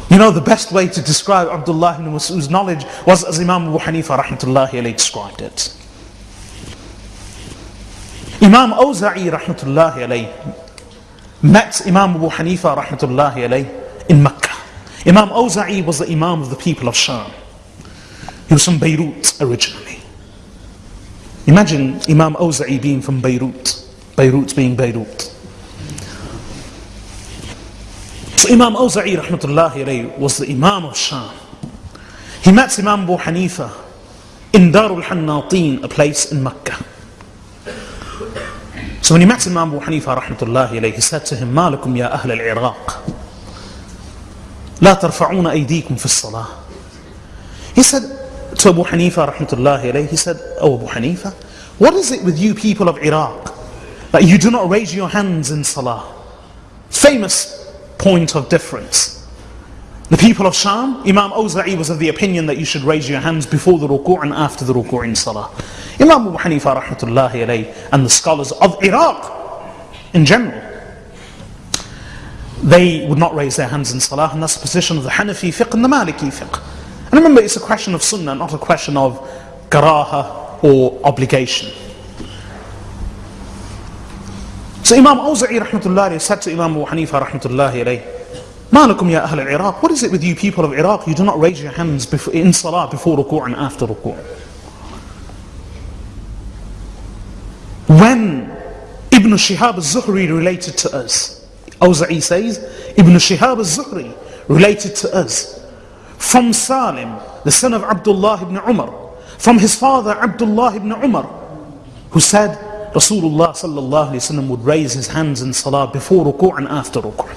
You know, the best way to describe Abdullah ibn Mas'ud's knowledge was as Imam Abu Hanifa rahmatullahi alayhi described it. Imam Awza'i rahmatullahi alayhi met Imam Abu Hanifa rahmatullahi alayhi in Mecca. Imam Awza'i was the Imam of the people of Sham. He was from Beirut originally. Imagine Imam Awza'i being from Beirut, Beirut being Beirut. So Imam Awza'i rahmatullahi alayhi was the Imam of Sham. He met Imam Abu Hanifa in Darul Hannatin, a place in Mecca. So when he met Imam Abu Hanifa rahmatullahi alayhi, he said to him, "Ma lakum ya ahl al-Iraq, la tarfa'una aydikum fi as-salah." He said to Abu Hanifa rahmatullahi alayhi, he said, "Oh Abu Hanifa, what is it with you people of Iraq that you do not raise your hands in salah?" Famous point of difference. The people of Sham, Imam Awza'i was of the opinion that you should raise your hands before the ruku' and after the ruku' in salah. Imam Abu Hanifa rahmatullahi alayhi and the scholars of Iraq in general, they would not raise their hands in salah, and that's the position of the Hanafi fiqh and the Maliki fiqh. And remember, it's a question of sunnah, not a question of karaha or obligation. So Imam Awza'i rahmatullahi alayhi said to Imam Abu Hanifa rahmatullahi alayhi, "Ma lakum ya ahl al-Iraq, what is it with you people of Iraq? You do not raise your hands in salah before ruku' and after ruku'." When Ibn Shihab al-Zuhri related to us, Awza'i says, Ibn Shihab al-Zuhri related to us from Salim, the son of Abdullah ibn Umar, from his father Abdullah ibn Umar, who said Rasulullah sallallahu alayhi wa sallam would raise his hands in salah before ruku' and after ruku'.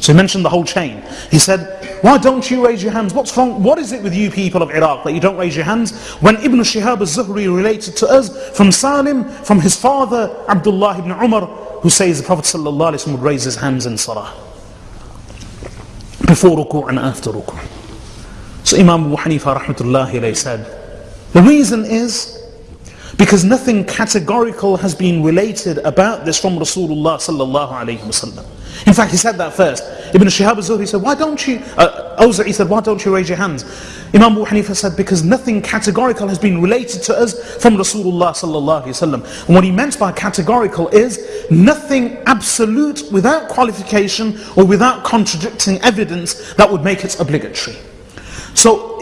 So he mentioned the whole chain. He said, "Why don't you raise your hands? What's wrong? What is it with you people of Iraq that you don't raise your hands?" When Ibn Shihab al-Zuhri related to us from Salim, from his father Abdullah ibn Umar, who says the Prophet sallallahu alayhi wa sallam would raise his hands in salah before ruku' and after ruku'. So Imam Abu Hanifa rahmatullahi alayhi said, the reason is because nothing categorical has been related about this from Rasulullah sallallahu alayhi wa sallam. In fact, he said that first. Ibn Shihab al-Zuhri said, Awza'i said, "Why don't you raise your hands?" Imam Abu Hanifa said, because nothing categorical has been related to us from Rasulullah sallallahu alayhi wa sallam. And what he meant by categorical is nothing absolute without qualification or without contradicting evidence that would make it obligatory. So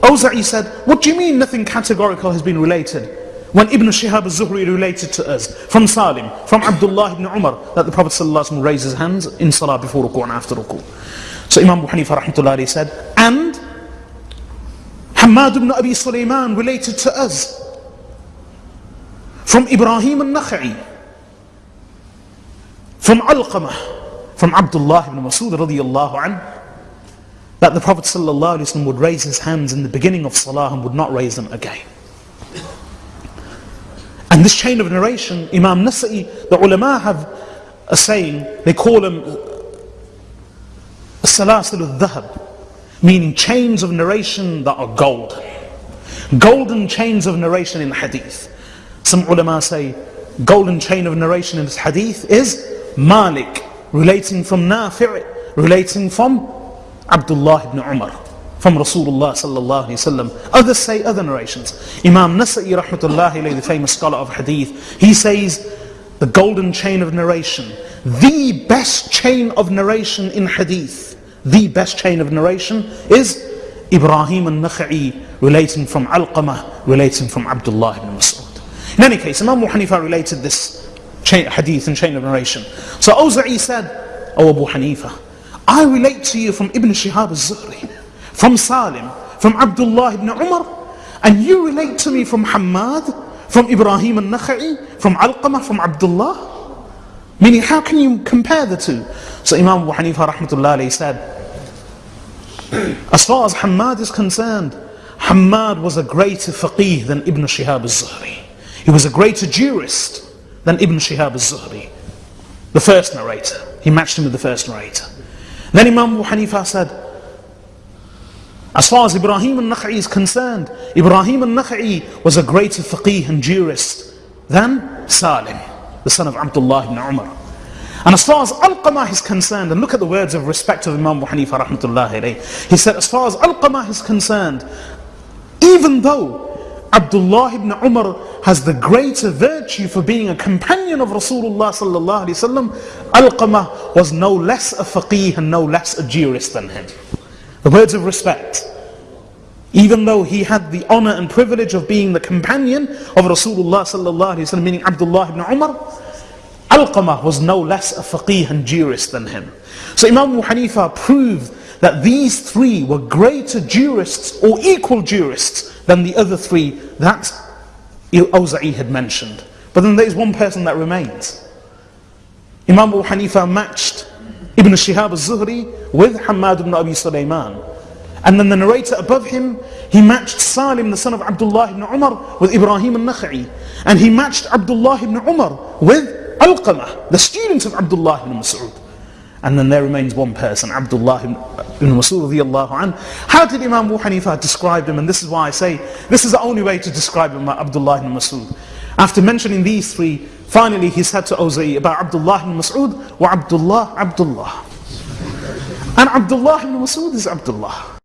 Awza'i said, "What do you mean nothing categorical has been related?" When Ibn Shihab al-Zuhri related to us from Salim, from Abdullah ibn Umar, that the Prophet ﷺ raised his hands in salah before ruku' and after ruku'. So Imam Abu Hanifa rahmatullahi said, and Hammad ibn Abi Sulaiman related to us from Ibrahim al-Nakha'i, from Alqamah, from Abdullah ibn Mas'ud radiyallahu anhu, that the Prophet ﷺ would raise his hands in the beginning of salah and would not raise them again. And this chain of narration, Imam Nasa'i, the ulama have a saying, they call them Salasil al-Dhahab, meaning chains of narration that are gold. Golden chains of narration in hadith. Some ulama say, golden chain of narration in this hadith is Malik, relating from Nafi', relating from Abdullah ibn Umar, from Rasulullah sallallahu alayhi wa sallam. Others say other narrations. Imam Nasa'i rahmatullahi alayhi, the famous scholar of hadith, he says the golden chain of narration, the best chain of narration in hadith, the best chain of narration is Ibrahim al-Nakha'i, relating from Alqamah, relating from Abdullah ibn Mas'ud. In any case, Imam Abu Hanifa related this hadith and chain of narration. So Awza'i said, "Oh Abu Hanifa, I relate to you from Ibn Shihab al-Zuhri, from Salim, from Abdullah ibn Umar, and you relate to me from Hammad, from Ibrahim al-Nakha'i, from Alqamah, from Abdullah." Meaning, how can you compare the two? So Imam Abu Hanifa rahmatullah alayhi said, as far as Hammad is concerned, Hammad was a greater faqih than Ibn Shihab al-Zuhri. He was a greater jurist than Ibn Shihab al-Zuhri, the first narrator. He matched him with the first narrator. Then Imam Abu Hanifa said, as far as Ibrahim al-Nakha'i is concerned, Ibrahim al-Nakha'i was a greater faqih and jurist than Salim, the son of Abdullah ibn Umar. And as far as Alqamah is concerned, and look at the words of respect of Imam Abu Hanifa rahmatullahi alayhi, he said, as far as Alqamah is concerned, even though Abdullah ibn Umar has the greater virtue for being a companion of Rasulullah sallallahu alaihi wasallam, Alqamah was no less a faqih and no less a jurist than him. The words of respect. Even though he had the honor and privilege of being the companion of Rasulullah sallallahu alaihi wasallam, meaning Abdullah ibn Umar, Alqamah was no less a faqih and jurist than him. So Imam Abu Hanifa proved that these three were greater jurists or equal jurists than the other three that Awza'i had mentioned. But then there is one person that remains. Imam Abu Hanifa matched Ibn Shihab al-Zuhri with Hammad ibn Abi Sulaiman. And then the narrator above him, he matched Salim, the son of Abdullah ibn Umar, with Ibrahim al-Nakha'i. And he matched Abdullah ibn Umar with Alqamah, the student of Abdullah ibn Mas'ud. And then there remains one person, Abdullah ibn Mas'ud radiyallahu anhu. How did Imam Abu Hanifa describe him? And this is why I say, this is the only way to describe him, Abdullah ibn Mas'ud. After mentioning these three, finally he said to Awza'i about Abdullah ibn Mas'ud, wa Abdullah, Abdullah. And Abdullah ibn Mas'ud is Abdullah.